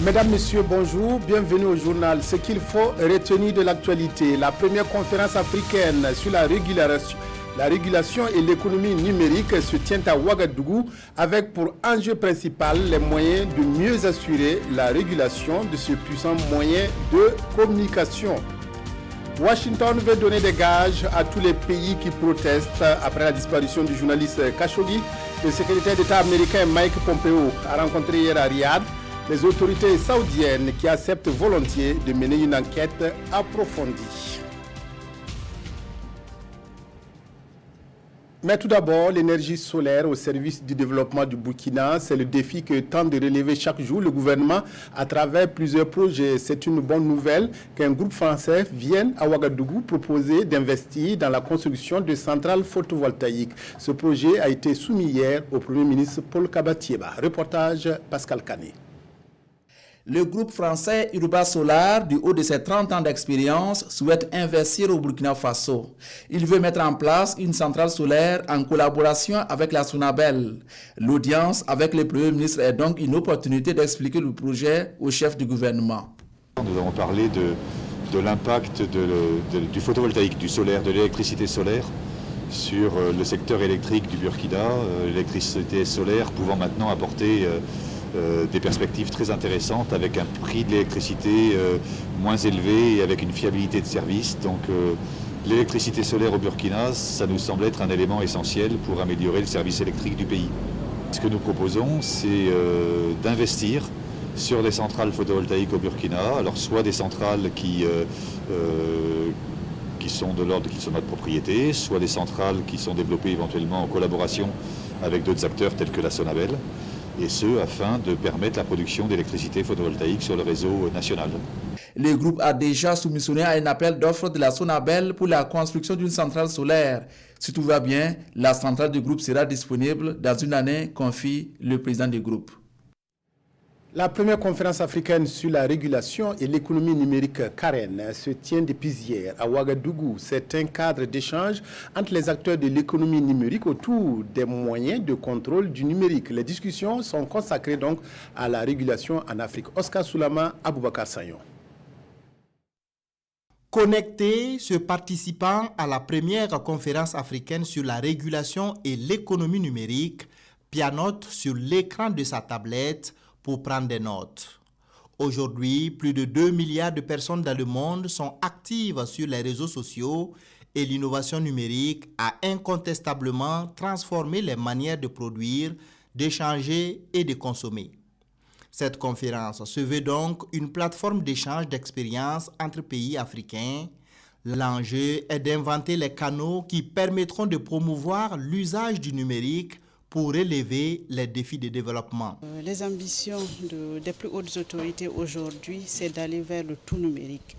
Mesdames, Messieurs, bonjour, bienvenue au journal. Ce qu'il faut retenir de l'actualité, la première conférence africaine sur la régulation et l'économie numérique se tient à Ouagadougou avec pour enjeu principal les moyens de mieux assurer la régulation de ce puissant moyen de communication. Washington veut donner des gages à tous les pays qui protestent après la disparition du journaliste Khashoggi. Le secrétaire d'État américain Mike Pompeo a rencontré hier à Riyad les autorités saoudiennes qui acceptent volontiers de mener une enquête approfondie. Mais tout d'abord, l'énergie solaire au service du développement du Burkina, c'est le défi que tente de relever chaque jour le gouvernement à travers plusieurs projets. C'est une bonne nouvelle qu'un groupe français vienne à Ouagadougou proposer d'investir dans la construction de centrales photovoltaïques. Ce projet a été soumis hier au Premier ministre Paul Kabatieba. Reportage Pascal Canet. Le groupe français Urba Solar, du haut de ses 30 ans d'expérience, souhaite investir au Burkina Faso. Il veut mettre en place une centrale solaire en collaboration avec la Sonabel. L'audience avec le Premier ministre est donc une opportunité d'expliquer le projet au chef du gouvernement. Nous avons parlé de l'impact du photovoltaïque, du solaire, de l'électricité solaire sur le secteur électrique du Burkina, l'électricité solaire pouvant maintenant apporter des perspectives très intéressantes avec un prix de l'électricité moins élevé et avec une fiabilité de service. Donc l'électricité solaire au Burkina, ça nous semble être un élément essentiel pour améliorer le service électrique du pays. Ce que nous proposons, c'est d'investir sur des centrales photovoltaïques au Burkina, alors soit des centrales qui sont de l'ordre, qui sont notre propriété, soit des centrales qui sont développées éventuellement en collaboration avec d'autres acteurs tels que la Sonabel, et ce, afin de permettre la production d'électricité photovoltaïque sur le réseau national. Le groupe a déjà soumissionné à un appel d'offres de la Sonabel pour la construction d'une centrale solaire. Si tout va bien, la centrale du groupe sera disponible dans une année, confie le président du groupe. La première conférence africaine sur la régulation et l'économie numérique Karen se tient depuis hier à Ouagadougou. C'est un cadre d'échange entre les acteurs de l'économie numérique autour des moyens de contrôle du numérique. Les discussions sont consacrées donc à la régulation en Afrique. Oscar Soulama, Aboubakar Sayon. Connectés, se participant à la première conférence africaine sur la régulation et l'économie numérique, pianote sur l'écran de sa tablette pour prendre des notes. Aujourd'hui, plus de 2 milliards de personnes dans le monde sont actives sur les réseaux sociaux et l'innovation numérique a incontestablement transformé les manières de produire, d'échanger et de consommer. Cette conférence se veut donc une plateforme d'échange d'expériences entre pays africains. L'enjeu est d'inventer les canaux qui permettront de promouvoir l'usage du numérique pour relever les défis de développement. Les ambitions des plus hautes autorités aujourd'hui, c'est d'aller vers le tout numérique.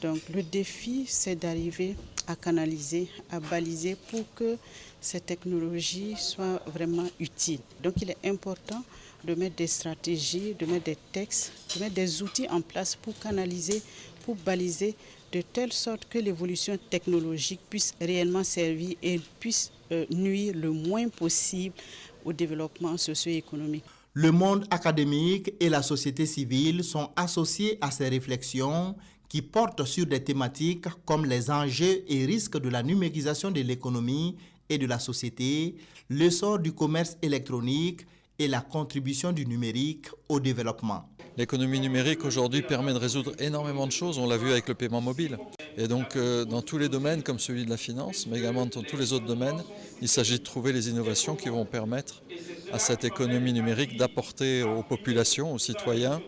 Donc le défi, c'est d'arriver à canaliser, à baliser pour que ces technologies soient vraiment utiles. Donc il est important de mettre des stratégies, de mettre des textes, de mettre des outils en place pour canaliser, pour baliser, de telle sorte que l'évolution technologique puisse réellement servir et puisse nuire le moins possible au développement socio-économique. Le monde académique et la société civile sont associés à ces réflexions qui portent sur des thématiques comme les enjeux et risques de la numérisation de l'économie et de la société, l'essor du commerce électronique et la contribution du numérique au développement. L'économie numérique aujourd'hui permet de résoudre énormément de choses, on l'a vu avec le paiement mobile. Et donc dans tous les domaines comme celui de la finance, mais également dans tous les autres domaines, il s'agit de trouver les innovations qui vont permettre à cette économie numérique d'apporter aux populations, aux citoyens,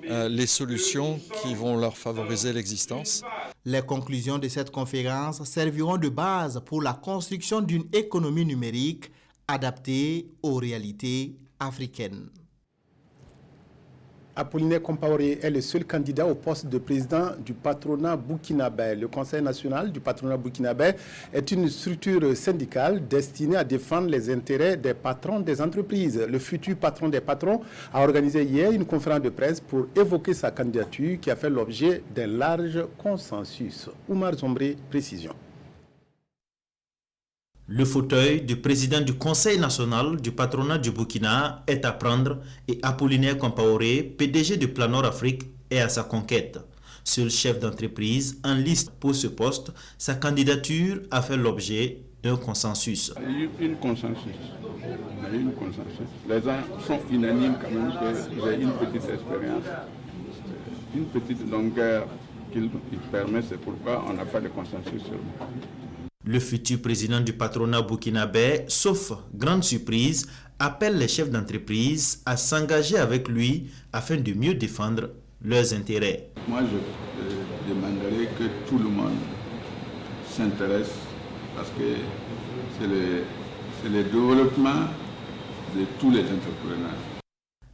les solutions qui vont leur favoriser l'existence. Les conclusions de cette conférence serviront de base pour la construction d'une économie numérique adaptée aux réalités africaines. Apollinaire Compaoré est le seul candidat au poste de président du patronat burkinabé. Le Conseil national du patronat burkinabé est une structure syndicale destinée à défendre les intérêts des patrons des entreprises. Le futur patron des patrons a organisé hier une conférence de presse pour évoquer sa candidature qui a fait l'objet d'un large consensus. Oumar Zombré, précision. Le fauteuil du président du Conseil national du patronat du Burkina est à prendre et Apollinaire Compaoré, PDG de Planor Afrique, est à sa conquête. Seul chef d'entreprise en liste pour ce poste, sa candidature a fait l'objet d'un consensus. Il y a eu un consensus. Les gens sont unanimes quand même que j'ai une petite expérience, une petite longueur qu'il permet, c'est pourquoi on n'a pas de consensus sur moi. Le futur président du patronat burkinabé, sauf grande surprise, appelle les chefs d'entreprise à s'engager avec lui afin de mieux défendre leurs intérêts. Moi, je demanderai que tout le monde s'intéresse parce que c'est le développement de tous les entrepreneurs.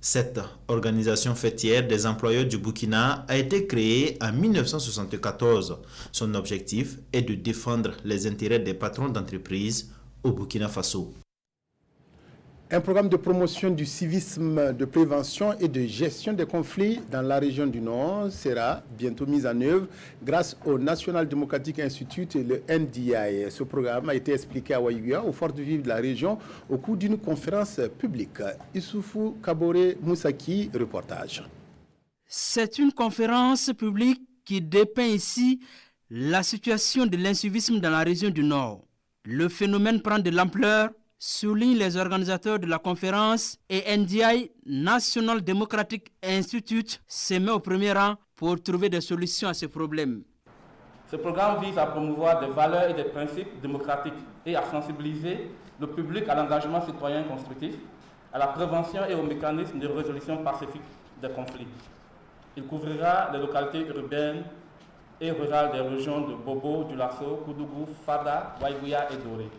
Cette organisation fêtière des employeurs du Burkina a été créée en 1974. Son objectif est de défendre les intérêts des patrons d'entreprise au Burkina Faso. Un programme de promotion du civisme, de prévention et de gestion des conflits dans la région du Nord sera bientôt mis en œuvre grâce au National Democratic Institute et le NDI. Ce programme a été expliqué à Waïguia, aux forces vives de la région, au cours d'une conférence publique. Issoufou Kabore Moussaki, reportage. C'est une conférence publique qui dépeint ici la situation de l'incivisme dans la région du Nord. Le phénomène prend de l'ampleur, soulignent les organisateurs de la conférence, et NDI, National Democratic Institute, se met au premier rang pour trouver des solutions à ce problème. Ce programme vise à promouvoir des valeurs et des principes démocratiques et à sensibiliser le public à l'engagement citoyen constructif, à la prévention et aux mécanismes de résolution pacifique des conflits. Il couvrira les localités urbaines et rurales des régions de Bobo, Dulasso, Koudougou, Fada, Waïguia et Doré.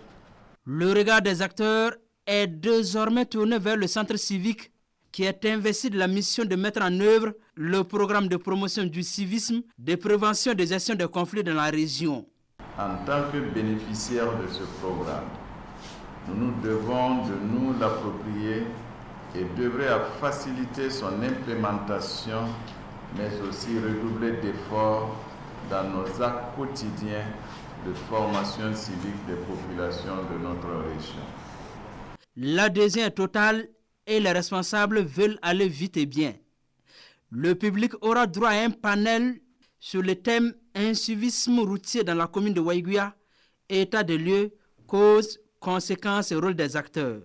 Le regard des acteurs est désormais tourné vers le centre civique qui est investi de la mission de mettre en œuvre le programme de promotion du civisme, de prévention et de gestion des conflits dans la région. En tant que bénéficiaires de ce programme, nous devons de nous l'approprier et devrait faciliter son implémentation, mais aussi redoubler d'efforts dans nos actes quotidiens de formation civique des populations de notre région. L'adhésion est totale et les responsables veulent aller vite et bien. Le public aura droit à un panel sur le thème incivisme routier dans la commune de Waïguia, état des lieux, causes, conséquences et rôle des acteurs.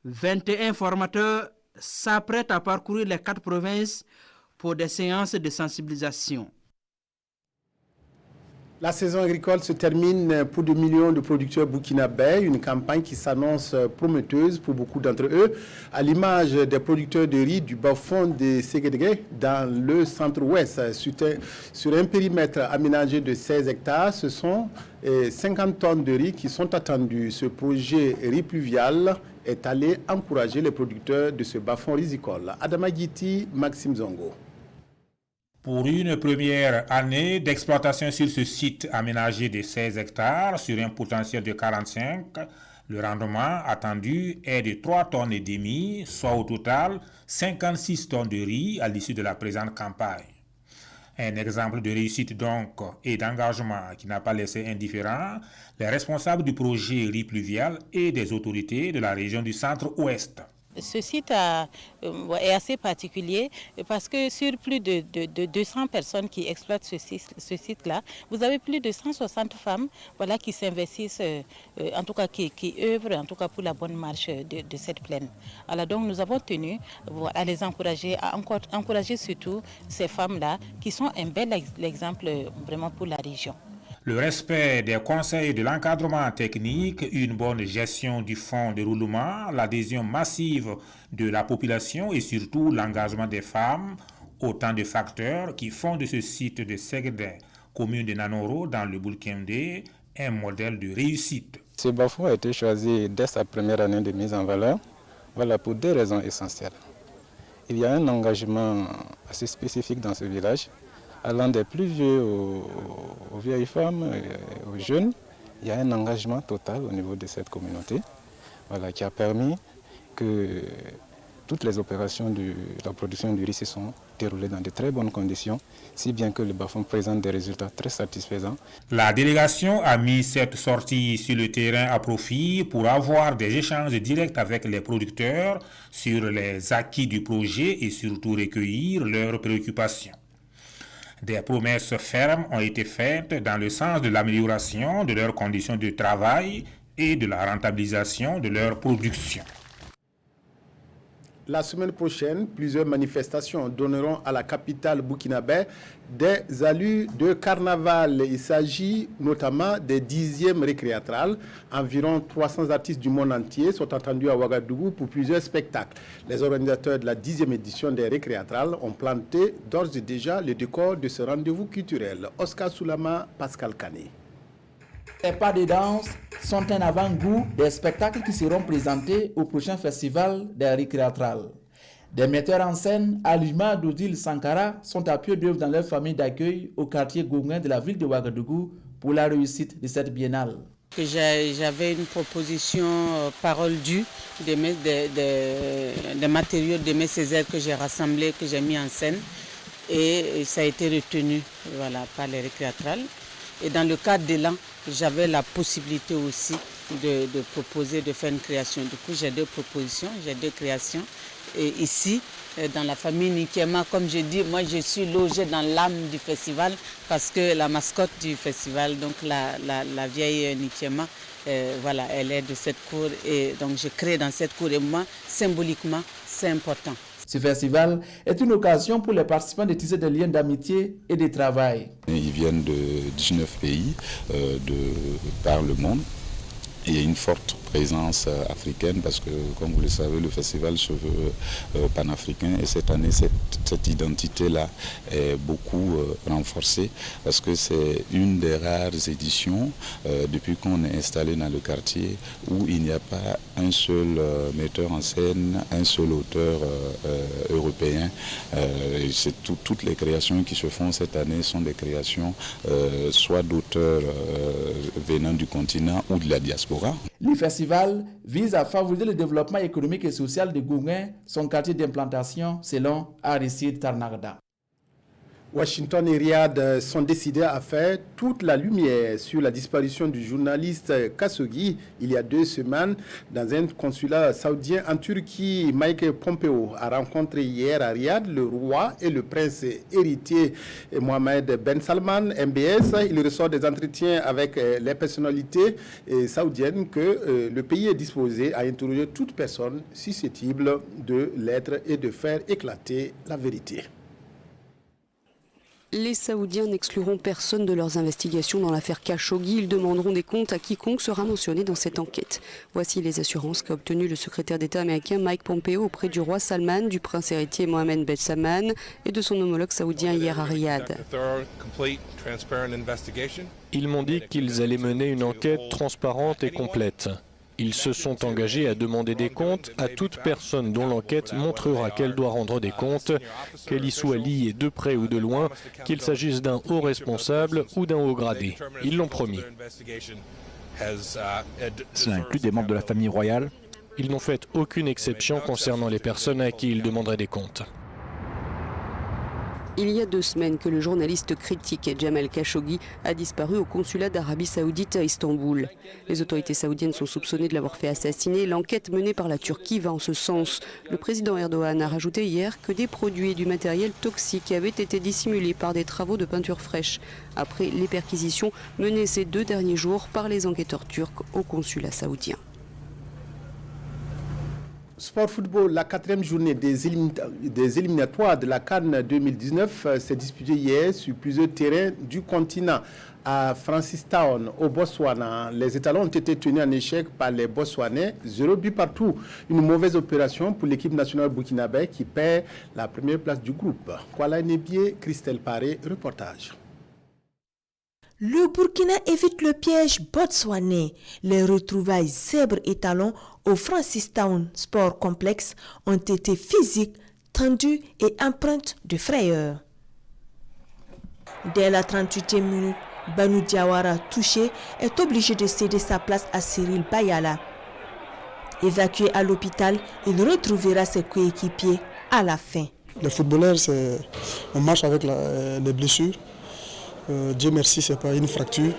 21 formateurs s'apprêtent à parcourir les 4 provinces pour des séances de sensibilisation. La saison agricole se termine pour 2 millions de producteurs burkinabés, une campagne qui s'annonce prometteuse pour beaucoup d'entre eux, à l'image des producteurs de riz du bas-fond de Ségédé dans le centre-ouest. Sur un périmètre aménagé de 16 hectares, ce sont 50 tonnes de riz qui sont attendues. Ce projet riz pluvial est allé encourager les producteurs de ce bas-fond risicole. Adama Guiti, Maxime Zongo. Pour une première année d'exploitation sur ce site aménagé de 16 hectares sur un potentiel de 45, le rendement attendu est de 3 tonnes et demie, soit au total 56 tonnes de riz à l'issue de la présente campagne. Un exemple de réussite donc et d'engagement qui n'a pas laissé indifférent les responsables du projet riz pluvial et des autorités de la région du centre-ouest. Ce site est assez particulier parce que sur plus de 200 personnes qui exploitent ce site-là, vous avez plus de 160 femmes qui s'investissent, en tout cas qui œuvrent en tout cas pour la bonne marche de cette plaine. Alors donc nous avons tenu à les encourager, à encourager surtout ces femmes-là qui sont un bel exemple vraiment pour la région. Le respect des conseils de l'encadrement technique, une bonne gestion du fonds de roulement, l'adhésion massive de la population et surtout l'engagement des femmes, autant de facteurs qui font de ce site de Ségédé, commune de Nanoro dans le Boulkindé, un modèle de réussite. Ce bas-fond a été choisi dès sa première année de mise en valeur, pour 2 raisons essentielles. Il y a un engagement assez spécifique dans ce village, allant des plus vieux aux vieilles femmes, aux jeunes. Il y a un engagement total au niveau de cette communauté qui a permis que toutes les opérations de la production du riz se sont déroulées dans de très bonnes conditions, si bien que le Bafom présente des résultats très satisfaisants. La délégation a mis cette sortie sur le terrain à profit pour avoir des échanges directs avec les producteurs sur les acquis du projet et surtout recueillir leurs préoccupations. Des promesses fermes ont été faites dans le sens de l'amélioration de leurs conditions de travail et de la rentabilisation de leur production. La semaine prochaine, plusieurs manifestations donneront à la capitale burkinabé des allures de carnaval. Il s'agit notamment des 10e récréatrales. Environ 300 artistes du monde entier sont attendus à Ouagadougou pour plusieurs spectacles. Les organisateurs de la 10e édition des récréatrales ont planté d'ores et déjà le décor de ce rendez-vous culturel. Oscar Soulama, Pascal Kané. Les pas de danse sont un avant-goût des spectacles qui seront présentés au prochain festival des récréatrales. Des metteurs en scène, à l'image d'Odile Sankara, sont à pied d'œuvre dans leur famille d'accueil au quartier Gonguin de la ville de Ouagadougou pour la réussite de cette biennale. J'avais une proposition parole due des matériaux de mes Césaires que j'ai rassemblés, que j'ai mis en scène, et ça a été retenu par les récréatrales. Et dans le cadre d'élan, j'avais la possibilité aussi de proposer, de faire une création. Du coup, j'ai deux propositions, j'ai deux créations. Et ici, dans la famille Nikema, comme je dis, moi je suis logée dans l'âme du festival parce que la mascotte du festival, donc la vieille Nikema, elle est de cette cour. Et donc je crée dans cette cour et moi, symboliquement, c'est important. Ce festival est une occasion pour les participants de tisser des liens d'amitié et de travail. Ils viennent de 19 pays par le monde. Il y a une forte présence africaine parce que, comme vous le savez, le festival se veut panafricain et cette année, cette identité-là est beaucoup renforcée parce que c'est une des rares éditions depuis qu'on est installé dans le quartier où il n'y a pas un seul metteur en scène, un seul auteur européen. Toutes les créations qui se font cette année sont des créations soit d'auteurs venant du continent ou de la diaspora. Le festival vise à favoriser le développement économique et social de Gonguin, son quartier d'implantation, selon Aristide Tarnagda. Washington et Riyad sont décidés à faire toute la lumière sur la disparition du journaliste Khashoggi il y a 2 semaines dans un consulat saoudien en Turquie. Mike Pompeo a rencontré hier à Riyad le roi et le prince héritier Mohamed Ben Salman, MBS. Il ressort des entretiens avec les personnalités saoudiennes que le pays est disposé à interroger toute personne susceptible de l'être et de faire éclater la vérité. Les Saoudiens n'excluront personne de leurs investigations dans l'affaire Khashoggi. Ils demanderont des comptes à quiconque sera mentionné dans cette enquête. Voici les assurances qu'a obtenues le secrétaire d'État américain Mike Pompeo auprès du roi Salman, du prince héritier Mohamed Ben Salman et de son homologue saoudien hier à Riyad. Ils m'ont dit qu'ils allaient mener une enquête transparente et complète. Ils se sont engagés à demander des comptes à toute personne dont l'enquête montrera qu'elle doit rendre des comptes, qu'elle y soit liée de près ou de loin, qu'il s'agisse d'un haut responsable ou d'un haut gradé. Ils l'ont promis. Cela inclut des membres de la famille royale? Ils n'ont fait aucune exception concernant les personnes à qui ils demanderaient des comptes. Il y a 2 semaines que le journaliste critique Jamal Khashoggi a disparu au consulat d'Arabie Saoudite à Istanbul. Les autorités saoudiennes sont soupçonnées de l'avoir fait assassiner. L'enquête menée par la Turquie va en ce sens. Le président Erdogan a rajouté hier que des produits et du matériel toxique avaient été dissimulés par des travaux de peinture fraîche, après les perquisitions menées ces 2 derniers jours par les enquêteurs turcs au consulat saoudien. Sport football, la 4e journée des éliminatoires de la CAN 2019 s'est disputée hier sur plusieurs terrains du continent. À Francistown, au Botswana, les étalons ont été tenus en échec par les Botswanais, 0 but partout. Une mauvaise opération pour l'équipe nationale burkinabé qui perd la première place du groupe. Kuala Nebié, Christelle Paré, reportage. Le Burkina évite le piège botswanais. Les retrouvailles zèbres et talons au Francistown Sport Complex ont été physiques, tendues et empreintes de frayeur. Dès la 38e minute, Banu Diawara, touché, est obligé de céder sa place à Cyril Bayala. Évacué à l'hôpital, il retrouvera ses coéquipiers à la fin. Les footballeurs, on marche avec les blessures. Dieu merci, ce n'est pas une fracture,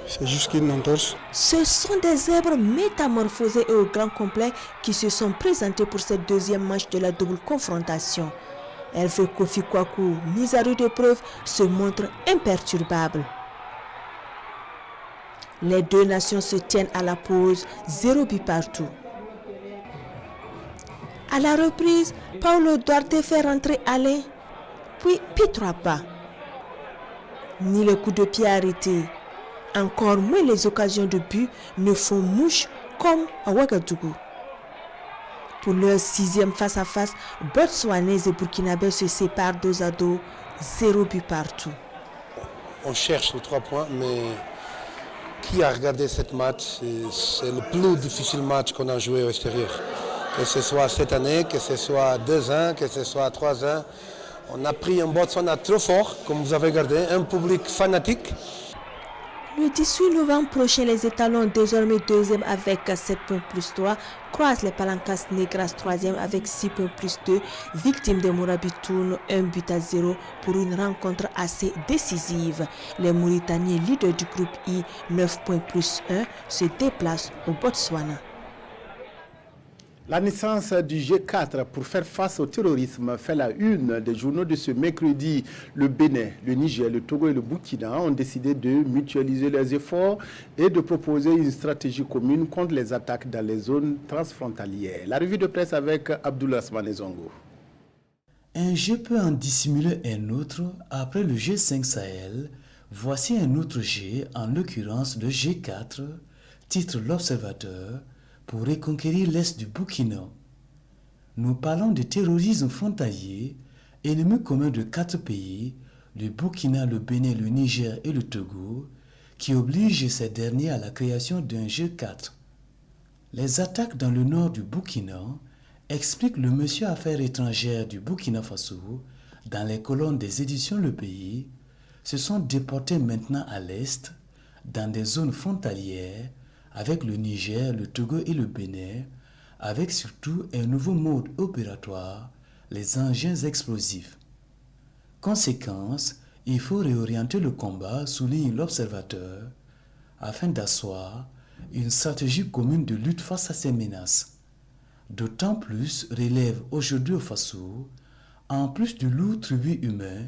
c'est juste une entorse. Ce sont des zèbres métamorphosés et au grand complet qui se sont présentés pour cette deuxième manche de la double confrontation. Hervé Kofi Kwaku, mis à rude épreuve, se montre imperturbable. Les deux nations se tiennent à la pause, 0 but partout. À la reprise, Paulo Duarte fait rentrer Alain, puis P3 pas. Ni le coup de pied arrêté, encore moins les occasions de but ne font mouche comme à Ouagadougou. Pour leur 6e face-à-face, Botswanais et Burkinabés se séparent 2-2, 0 but partout. On cherche les 3 points, mais qui a regardé cette match? C'est le plus difficile match qu'on a joué au extérieur. Que ce soit cette année, que ce soit 2-1, que ce soit 3-1. On a pris un Botswana trop fort, comme vous avez regardé, un public fanatique. Le 18 novembre prochain, les étalons, désormais 2e avec 7 points plus 3, croisent les Palancas Negras 3e avec 6 points plus 2, victimes de Mourabitoun 1-0 pour une rencontre assez décisive. Les Mauritaniens, leaders du groupe I, 9 points plus 1, se déplacent au Botswana. La naissance du G4 pour faire face au terrorisme fait la une des journaux de ce mercredi. Le Bénin, le Niger, le Togo et le Burkina ont décidé de mutualiser leurs efforts et de proposer une stratégie commune contre les attaques dans les zones transfrontalières. La revue de presse avec Abdoulaye Asmane Zongo. Un jeu peut en dissimuler un autre. Après le G5 Sahel, voici un autre jeu, en l'occurrence le G4, titre l'Observateur, pour reconquérir l'est du Burkina. Nous parlons de terrorisme frontalier, ennemi commun de 4 pays, le Burkina, le Bénin, le Niger et le Togo, qui oblige ces derniers à la création d'un G4. Les attaques dans le nord du Burkina expliquent le monsieur Affaires étrangères du Burkina Faso, dans les colonnes des éditions Le Pays, se sont déportés maintenant à l'est, dans des zones frontalières, avec le Niger, le Togo et le Bénin, avec surtout un nouveau mode opératoire, les engins explosifs. Conséquence, il faut réorienter le combat, souligne l'Observateur, afin d'asseoir une stratégie commune de lutte face à ces menaces. D'autant plus, relève aujourd'hui au Faso, en plus du lourd tribut humain,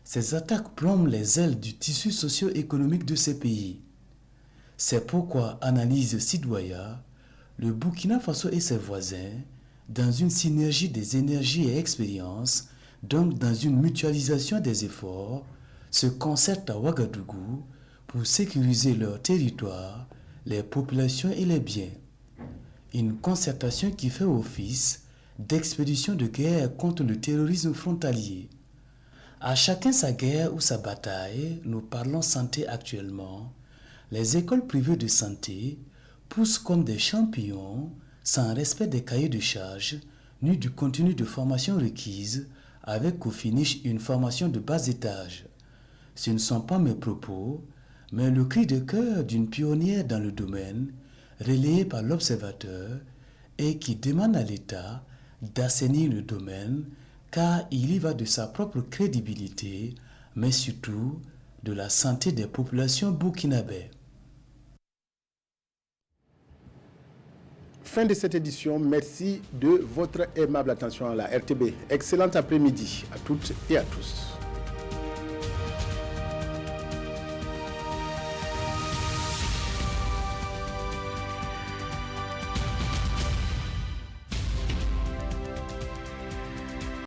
ces attaques plombent les ailes du tissu socio-économique de ces pays. C'est pourquoi, analyse Sidoya, le Burkina Faso et ses voisins, dans une synergie des énergies et expériences, donc dans une mutualisation des efforts, se concertent à Ouagadougou pour sécuriser leur territoire, les populations et les biens. Une concertation qui fait office d'expédition de guerre contre le terrorisme frontalier. À chacun sa guerre ou sa bataille, nous parlons santé actuellement. Les écoles privées de santé poussent comme des champions, sans respect des cahiers de charges, ni du contenu de formation requise, avec au finish une formation de bas étage. Ce ne sont pas mes propos, mais le cri de cœur d'une pionnière dans le domaine, relayé par l'Observateur, et qui demande à l'État d'assainir le domaine, car il y va de sa propre crédibilité, mais surtout de la santé des populations burkinabées. Fin de cette édition, merci de votre aimable attention à la RTB. Excellent après-midi à toutes et à tous.